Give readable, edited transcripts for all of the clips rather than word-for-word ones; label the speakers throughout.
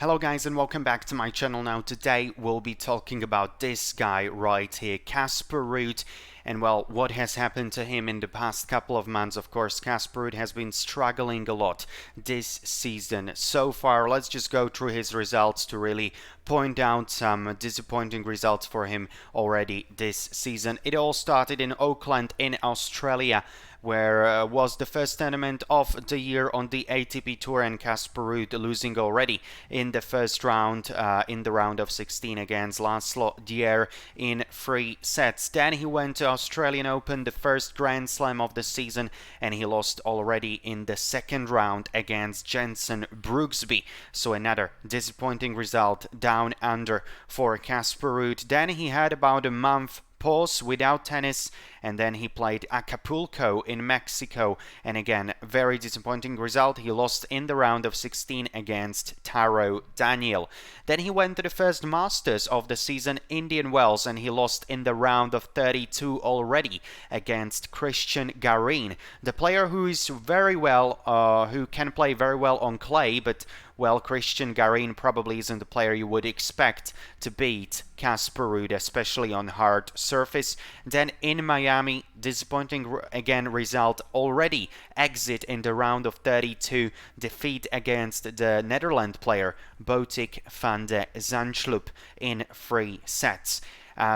Speaker 1: Hello guys and welcome back to my channel. Now today we'll be talking about this guy right here, Casper Ruud, and well, what has happened to him in the past couple of months. Of course, Casper Ruud has been struggling a lot this season so far. Let's just go through his results to really point out some disappointing results for him already this season. It all started in Auckland in Australia, where was the first tournament of the year on the ATP Tour, and Casper Ruud losing already in the first round, in the round of 16 against Laszlo Djere in 3 sets. Then he went to Australian Open, the first Grand Slam of the season, and he lost already in the second round against Jensen Brooksby. So another disappointing result down under for Casper Ruud. Then he had about a month pause without tennis, and then he played Acapulco in Mexico, and again, very disappointing result. He lost in the round of 16 against Taro Daniel. Then he went to the first Masters of the season, Indian Wells, and he lost in the round of 32 already against Christian Garin, the player who is very well, who can play very well on clay, but well, Christian Garin probably isn't the player you would expect to beat Casper Ruud, especially on hard surface. Then in Miami, disappointing again result already. Exit in the round of 32, defeat against the Netherlands player Botic van de Zandschulp in 3 sets.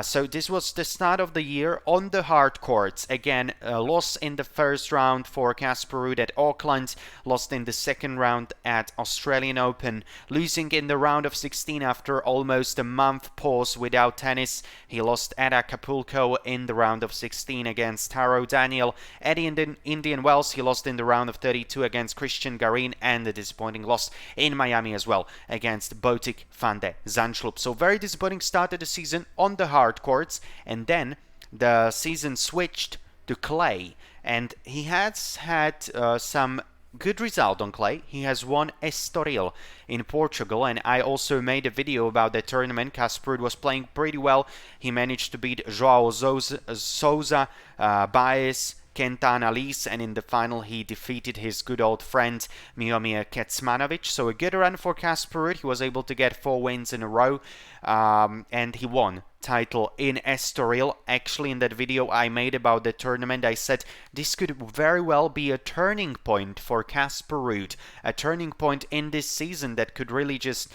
Speaker 1: So this was the start of the year on the hard courts. Again, loss in the first round for Casper Ruud at Auckland, lost in the second round at Australian Open, losing in the round of 16 after almost a month pause without tennis. He lost at Acapulco in the round of 16 against Taro Daniel. At Indian Wells, he lost in the round of 32 against Christian Garin, and a disappointing loss in Miami as well against Botic van de Zandschulp. So very disappointing start of the season on the hard courts, and then the season switched to clay, and he has had some good result on clay. He has won Estoril in Portugal, and I also made a video about the tournament. Casper Ruud was playing pretty well. He managed to beat Joao Sousa, Baez, Quintana Lis, and in the final he defeated his good old friend Miomir Kecmanovic. So a good run for Casper Ruud. He was able to get 4 wins in a row, and he won title in Estoril. Actually, in that video I made about the tournament, I said this could very well be a turning point for Casper Ruud, a turning point in this season that could really just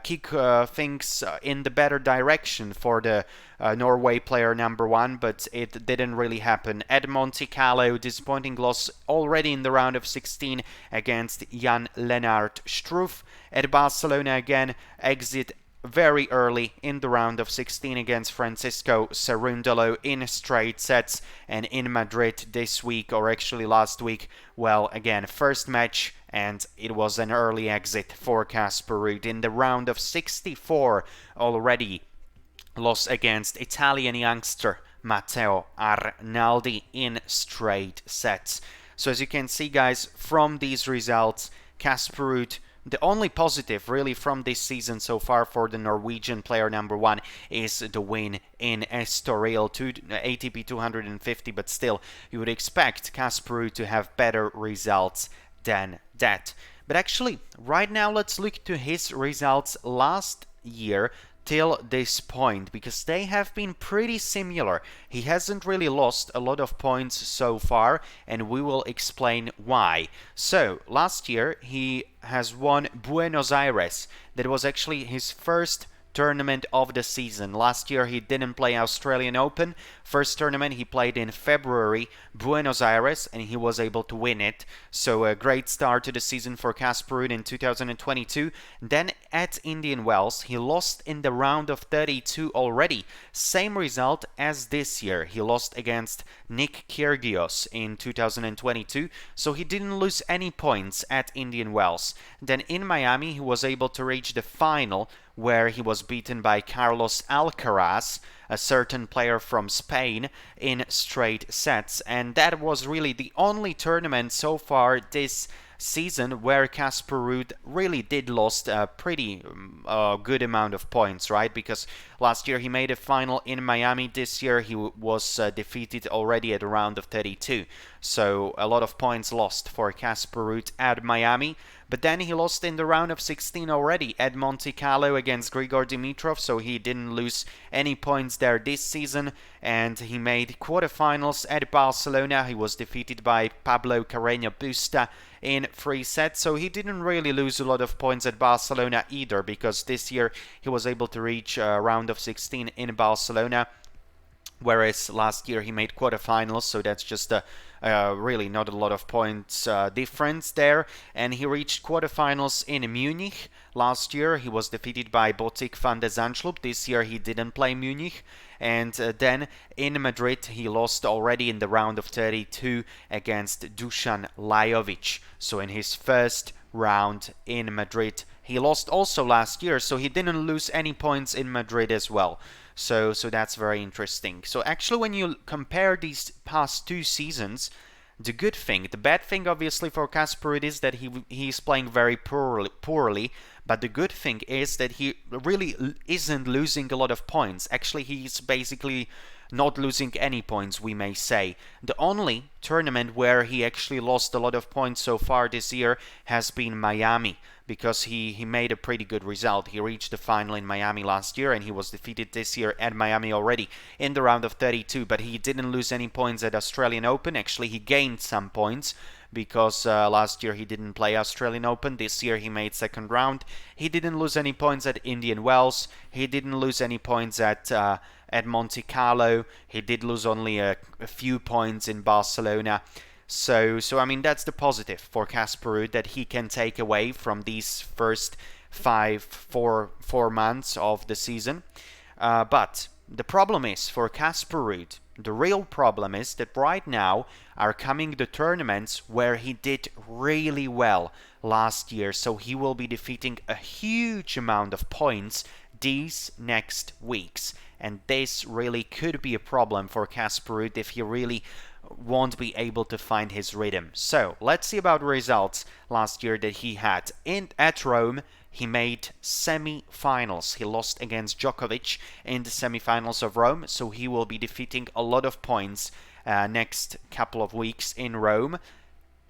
Speaker 1: kick things in the better direction for the Norway player number 1, but it didn't really happen. At Monte Carlo, disappointing loss already in the round of 16 against Jan-Lennart Struff. At Barcelona again, exit very early in the round of 16 against Francisco Cerundolo in straight sets. And in Madrid this week, or actually last week, well, again, first match, and it was an early exit for Casper Ruud. In the round of 64 already, loss against Italian youngster Matteo Arnaldi in straight sets. So as you can see, guys, from these results, Casper Ruud, the only positive really from this season so far for the Norwegian player number 1 is the win in Estoril, ATP 250, but still you would expect Casper Ruud to have better results than that. But actually, right now let's look to his results last year till this point, because they have been pretty similar. He hasn't really lost a lot of points so far, and we will explain why. So last year he has won Buenos Aires. That was actually his first tournament of the season. Last year he didn't play Australian Open. First tournament he played in February, Buenos Aires, and he was able to win it. So a great start to the season for Casper Ruud in 2022. Then at Indian Wells he lost in the round of 32 already. Same result as this year. He lost against Nick Kyrgios in 2022. So he didn't lose any points at Indian Wells. Then in Miami he was able to reach the final, where he was beaten by Carlos Alcaraz, a certain player from Spain, in straight sets. And that was really the only tournament so far this season where Casper Ruud really did lost a pretty good amount of points, right? Because last year he made a final in Miami. This year he was defeated already at a round of 32. So a lot of points lost for Casper Ruud at Miami. But then he lost in the round of 16 already at Monte Carlo against Grigor Dimitrov, so he didn't lose any points there this season. And he made quarterfinals at Barcelona. He was defeated by Pablo Carreño Busta in 3 sets, so he didn't really lose a lot of points at Barcelona either, because this year he was able to reach a round of 16 in Barcelona, whereas last year he made quarterfinals, so that's just really not a lot of points difference there. And he reached quarterfinals in Munich. Last year he was defeated by Botic van de Zandschulp. This year he didn't play Munich. And then in Madrid he lost already in the round of 32 against Dusan Lajovic. So in his first round in Madrid he lost also last year, so he didn't lose any points in Madrid as well. So that's very interesting. So actually, when you compare these past 2 seasons, the bad thing obviously for Casper Ruud is that he's playing very poorly, but the good thing is that he really isn't losing a lot of points. Actually, he's basically not losing any points, we may say. The only tournament where he actually lost a lot of points so far this year has been Miami, because he made a pretty good result. He reached the final in Miami last year, and he was defeated this year at Miami already in the round of 32, but he didn't lose any points at Australian Open. Actually, he gained some points, because last year he didn't play Australian Open. This year he made second round. He didn't lose any points at Indian Wells. He didn't lose any points at Monte Carlo. He did lose only a few points in Barcelona. So I mean, that's the positive for Casper Ruud that he can take away from these first 4 months of the season. But the problem is for Casper Ruud, the real problem is that right now are coming the tournaments where he did really well last year. So he will be defeating a huge amount of points these next weeks. And this really could be a problem for Casper Ruud if he really won't be able to find his rhythm. So let's see about results last year that he had. At Rome, he made semi-finals. He lost against Djokovic in the semi-finals of Rome, so he will be defeating a lot of points next couple of weeks in Rome.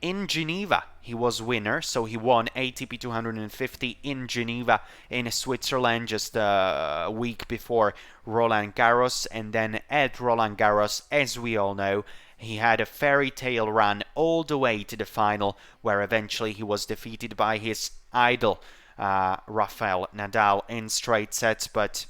Speaker 1: In Geneva, he was winner, so he won ATP 250 in Geneva in Switzerland just a week before Roland Garros. And then at Roland Garros, as we all know, he had a fairy tale run all the way to the final, where eventually he was defeated by his idol, Rafael Nadal, in straight sets. But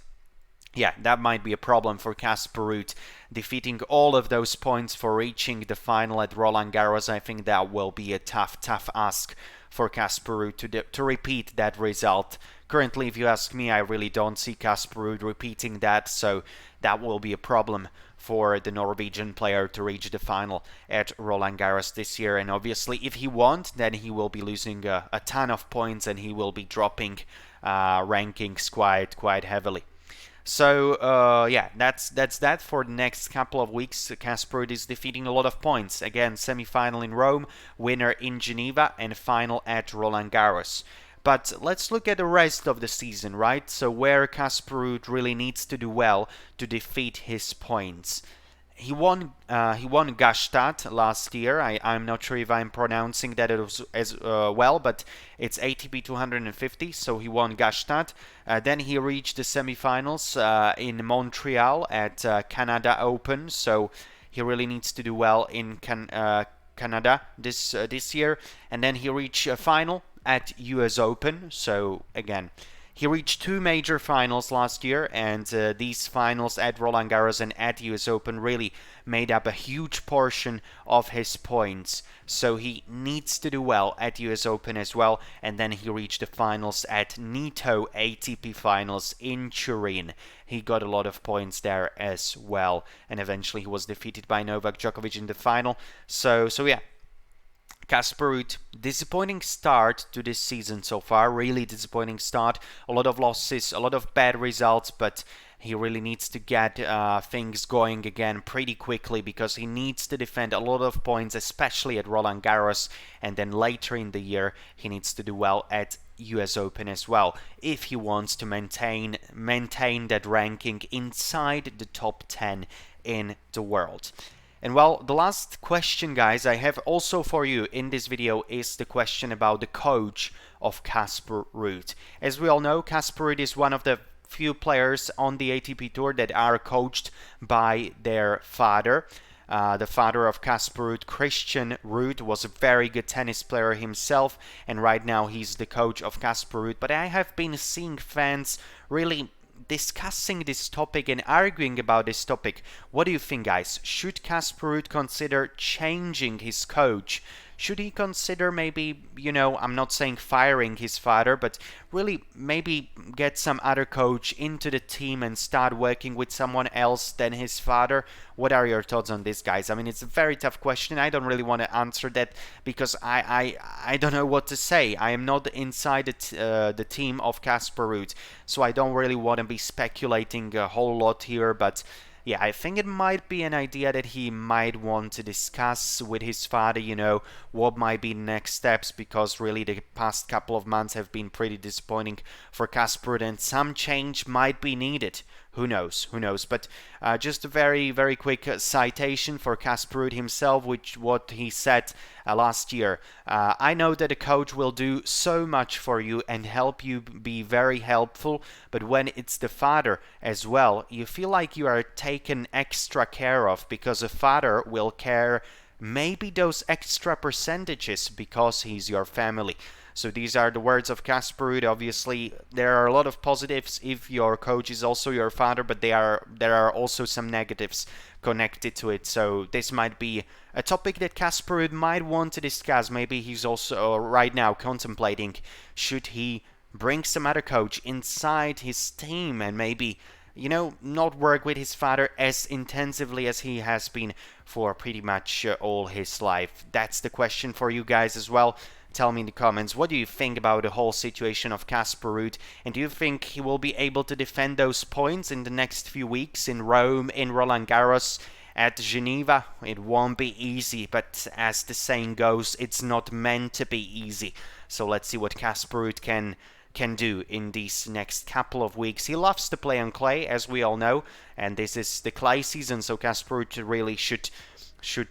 Speaker 1: yeah, that might be a problem for Casper Ruud. Defeating all of those points for reaching the final at Roland Garros, I think that will be a tough ask for Casper Ruud to repeat that result. Currently, if you ask me, I really don't see Casper Ruud repeating that, so that will be a problem for the Norwegian player to reach the final at Roland Garros this year. And obviously, if he won't, then he will be losing a ton of points, and he will be dropping rankings quite heavily. So yeah, that's that for the next couple of weeks. Casper Ruud is defeating a lot of points. Again, semi-final in Rome, winner in Geneva, and final at Roland Garros. But let's look at the rest of the season, right? So where Casper Ruud really needs to do well to defeat his points. He won Gstaad last year. I'm not sure if I'm pronouncing that as well, but it's ATP 250, so he won Gstaad. Then he reached the semifinals in Montreal at Canada Open, so he really needs to do well in Canada this year. And then he reached a final at US Open, so again, he reached 2 major finals last year, and these finals at Roland Garros and at US Open really made up a huge portion of his points. So he needs to do well at US Open as well, and then he reached the finals at Nitto ATP Finals in Turin. He got a lot of points there as well, and eventually he was defeated by Novak Djokovic in the final. So yeah. Casper Ruud, disappointing start to this season so far, really disappointing start. A lot of losses, a lot of bad results, but he really needs to get things going again pretty quickly, because he needs to defend a lot of points, especially at Roland Garros, and then later in the year he needs to do well at US Open as well, if he wants to maintain that ranking inside the top 10 in the world. And well, the last question, guys, I have also for you in this video is the question about the coach of Casper Ruud. As we all know, Casper Ruud is one of the few players on the ATP Tour that are coached by their father. The father of Casper Ruud, Christian Ruud, was a very good tennis player himself, and right now he's the coach of Casper Ruud. But I have been seeing fans really discussing this topic and arguing about this topic. What do you think, guys? Should Casper Ruud consider changing his coach? Should he consider maybe, I'm not saying firing his father, but really maybe get some other coach into the team and start working with someone else than his father? What are your thoughts on this, guys? I mean, it's a very tough question. I don't really want to answer that because I don't know what to say. I am not inside the team of Casper Ruud, so I don't really want to be speculating a whole lot here, but yeah, I think it might be an idea that he might want to discuss with his father, what might be next steps, because really the past couple of months have been pretty disappointing for Casper, and some change might be needed. Who knows? Who knows? But just a very, very quick citation for Casper Ruud himself, what he said last year. I know that a coach will do so much for you and help you be very helpful, but when it's the father as well, you feel like you are taken extra care of because a father will care maybe those extra percentages because he's your family. So these are the words of Casper Ruud. Obviously, there are a lot of positives if your coach is also your father, but there are also some negatives connected to it. So this might be a topic that Casper Ruud might want to discuss. Maybe he's also right now contemplating, should he bring some other coach inside his team and maybe not work with his father as intensively as he has been for pretty much all his life. That's the question for you guys as well. Tell me in the comments, what do you think about the whole situation of Casper Ruud, and do you think he will be able to defend those points in the next few weeks in Rome, in Roland Garros, at Geneva? It won't be easy, but as the saying goes, it's not meant to be easy. So let's see what Casper Ruud can do in these next couple of weeks. He loves to play on clay, as we all know, and this is the clay season, so Casper Ruud really should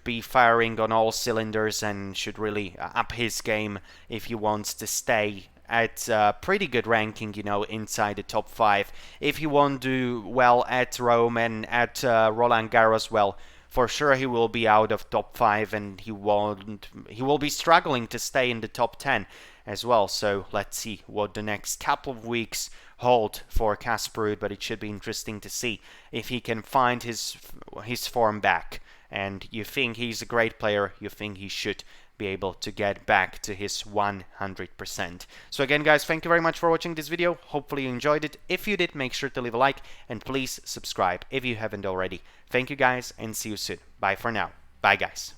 Speaker 1: be firing on all cylinders and should really up his game if he wants to stay at a pretty good ranking, inside the top 5. If he won't do well at Rome and at Roland Garros, well, for sure he will be out of top 5 and he will be struggling to stay in the top 10 as well. So let's see what the next couple of weeks hold for Casper Ruud, but it should be interesting to see if he can find his form back. And you think he's a great player, you think he should be able to get back to his 100%. So again, guys, thank you very much for watching this video. Hopefully you enjoyed it. If you did, make sure to leave a like and please subscribe if you haven't already. Thank you, guys, and see you soon. Bye for now. Bye, guys.